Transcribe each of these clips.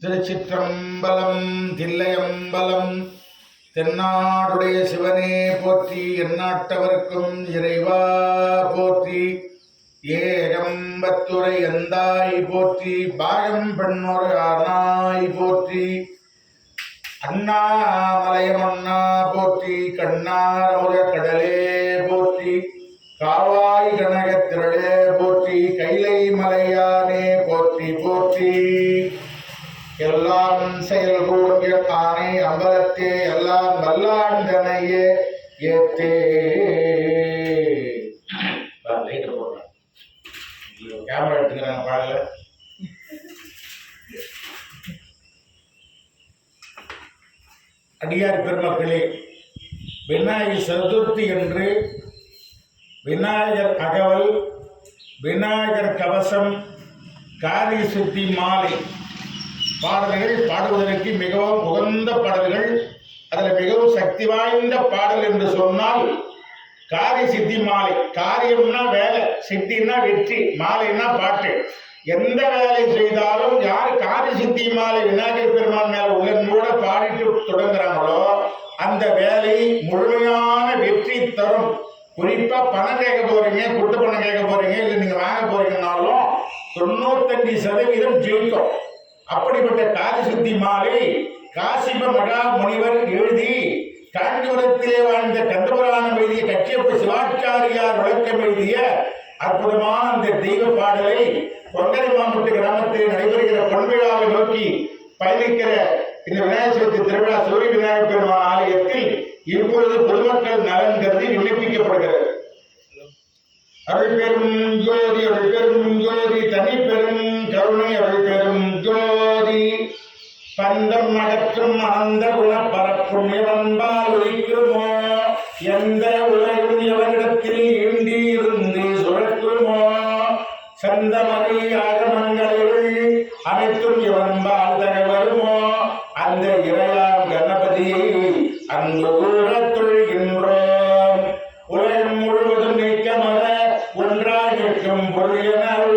திருச்சிற்றம்பலம் தில்லையம்பலம். தென்னாடுடைய சிவனே போற்றி, எந்நாட்டவர்க்கும் இறைவா போற்றி. ஏகம்பத்துரை எந்தாய் போற்றி, பாகம் பெண்ணொரு ஆனாய் போற்றி. அண்ணாமலையமண்ணா போற்றி, கண்ணாரமுத கடலே போற்றி. காவாய் கனகத்திரளே போற்றி, கைலை மலையானே போற்றி போற்றி. எல்லாம் செயல் கூடிய ஆனை அம்பலத்தே, எல்லாம் வல்லாண்டனையே ஏத்தே. கேமரா எடுத்துக்கிறாங்க பாடல. அடியார் பெருமக்களே, விநாயகர் சதுர்த்தி என்று விநாயகர் அகவல், விநாயகர் கவசம், காரிய சுத்தி மாலை பாடல்கள் பாடுவதற்கு மிகவும் உகந்த பாடல்கள். அதில் மிகவும் சக்தி வாய்ந்த பாடல் என்று சொன்னால் காரிய சித்தி மாலை. காரியம்னா வேலை, சித்தின்னா வெற்றி, மாலைன்னா பாட்டு. எந்த வேலை செய்தாலும் யார் காரிய சித்தி மாலை விநாயகர் பெருமான் மேல உடன்போட பாடிட்டு தொடங்குறாங்களோ அந்த வேலை முழுமையான வெற்றி தரும். குறிப்பா பணம் கேட்க போறீங்க, குட்டு பணம் கேட்க போறீங்க, இல்லை நீங்க வாங்க போறீங்கன்னாலும் 95% ஜெயிக்கும். அப்படிப்பட்ட காரிய சித்தி மாலை காசிப மகா முனிவர் எழுதி காஞ்சிபுரத்திலே வாழ்ந்த கந்தபுராணம் எழுதிய கச்சியப்ப சிவாச்சாரியார் விளக்கம் எழுதிய அற்புதமான அந்த தெய்வ பாடலை கொங்கரை மாவட்ட கிராமத்தில் நடைபெறுகிற பொன்விழாவை நோக்கி பயணிக்கிற இந்த விநாயகர் சதுர்த்தி திருவிழா சூரிய விநாயகர் பெருமான் ஆலயத்தில் இப்பொழுது பொதுமக்கள் நலன் கருதி விண்ணப்பிக்கப்படுகிறது. அருள் பெரும் ஜோதி, அருள் பெரும் ஜோதி, தனி பெரும் கருணை, அருள் பெரும் ஜோதி. பந்தம் அகற்றும் ஆனந்த குண பரப்பும் எவன்பால் ஒழிக்குமோ, எந்த உலகும் எவனிடத்தில் ஈண்டி இருந்து சுழற்றுமோ, சந்தமதி ஆகமங்களில் அனைத்தும் எவன்பால் தர வருமோ, அந்த இறையாம் கணபதியை அங்கு ஊழத் தொழுகின்றோம். உலகம் முழுவதும் நீக்கமர ஒன்றாக நிற்கும் பொருளினால்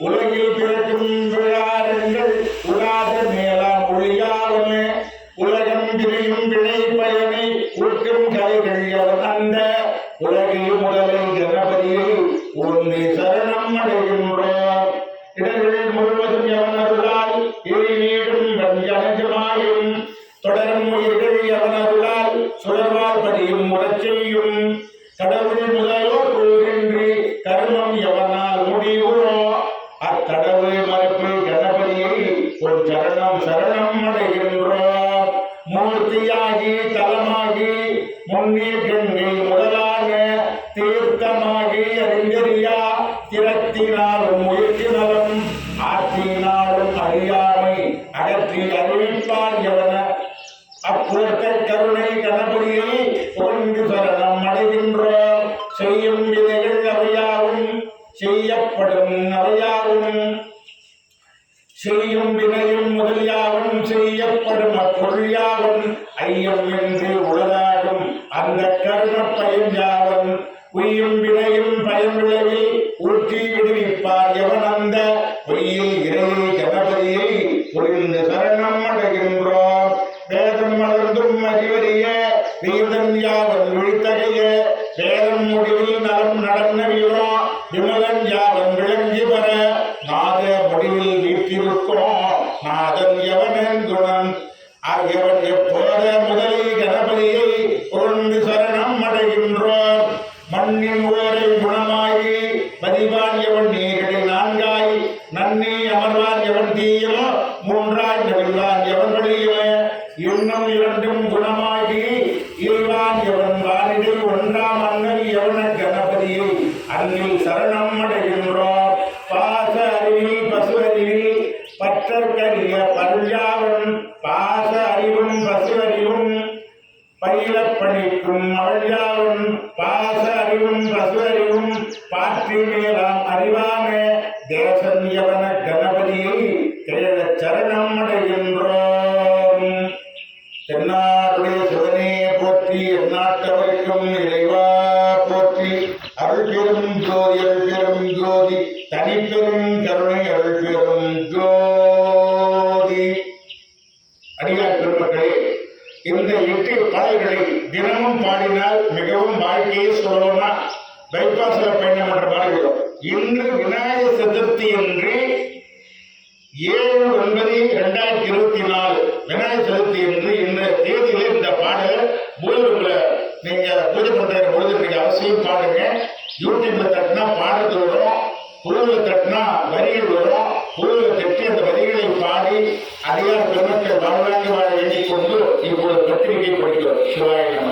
உலகில் பிறக்கும் விழாரங்கள் உலாத மேலாம் ஒளியாலுமே உலகம் பிரியும் வினை பயனை உட்கும் கலைகள் எவன் அந்த உலகில் முதலை கணபதியை ஒன்றி சரணம் அடைகின்றோம். இடர்கள் முழுவதும் எவன் அருளால் இழிநீடும் வஞ்சனஜமாயும் தொடரும் உயிர்கள் எவன் அருளால் சுழல்வார் பதியும் உடச் செய்யும். கடவுள் முதலோர் கூறின்றி கர்மம் எவனால் முடிவுறோ, அத்தடவுள் மறுப்பு கணபதியை ஒரு சரணம் சரணம் அடைகின்றோம். மூர்த்தியாகி தலமாகி முன்னீர் கங்கை முதலாக தீர்த்தமாகி அறிஞரியா திறத்தினாலும் முயற்சினலும் ஆற்றினாலும் அறியாமை அகற்றி அறிவிப்பார் எவன அப்பொருத்த கருணை கணபதியை ஒன்று சரணம் அடைகின்றோம். செய்யும் விதைகள் அவையாவும் செய்யப்படும் அவையாவும், செய்யும் வினையும் முதலியாவும் செய்யப்படும் அப்பொருளியாவும், ஐயம் என்று உளதாகும் அந்த கருண பயன் யாவன். உய்யும் வினையும் பயன் விளைவில் ஊற்றி விடுவிப்பார் எவன் அந்த பொய்யில் இறையை கணபதியை புரிந்து சரணம் அடைகின்றோம். வேதம் மலர்ந்தும் அறிவறிய வீதம் யாவன் விழித்தகைய வேதம் முடிவில் நலம் நடனவியோ விமலன் யாவன் விளங்கி வர நாத முடிவில் வீட்டிருக்கிறோம். நாதன் எவனன் குணன் ஆகியவன் எப்போத முதலில் கணபதியை புரண்டு சரணம் அடைகின்றோம். மண்ணின் ஓரை குணமாகி பதிவான் எவன் நீரிடை நான்காய் நன்னி அமர்வான் எவன் தீயோ மூன்றாய் நவிழ்வான் எவன் வழியில இன்னும் இரண்டும் குணமாகி ஈவான் எவன் வானிடில் ஒன்றாம் அண்ணன் எவன கணபதியை அன்னில் சரணம் அடைகின்றோம். பாச அறிவில் பசு அறிவில் பற்றற்கரிய பருள்யாவன் பாச அறிவும் பசு அறிவும் பயில பணிக்கும் அவள்யாவன் பாச அறிவும் பசு அறிவும் பாற்றி மேலாம் அறிவான தேசன் எவன கணபதியை கேள சரணம் அடைகின்றோம். தென்னாடுடைய சிவனே போற்றி, எந்நாட்டவர்க்கும் இறைவா போற்றி. அருள் பெரும் ஜோதி, அருள் பெரும் ஜோதி, தனிப்பெரும் கருணை, அருள் பெரும் ஜோதி. தினமும் பாடினால் மிகவும் வாழ்க்கையை சுலபமா பைபாஸ்ல பயணம் என்ற மாதிரி வரும். இன்று விநாயகர் சதுர்த்தி என்று 7/9/2024 விநாயகர் சதுர்த்தி என்று இந்த தேதியில இந்த பாடல் பூஜை நீங்க பூஜை பண்ற பொழுது நீங்க அவசியம் பாடுங்க. யூடியூப்ல தட்டினா பாடுறது வரும், புழுவில் தட்டினா வரிகள் வரும். புழுவில் தட்டி அந்த வரிகளை பாடி அதிகார பெருமக்கள் வாழ்வாங்க வாழ வேண்டிக் கொண்டு இப்பொழுது பத்திரிகை படிக்கிறோம். சிவாய நம.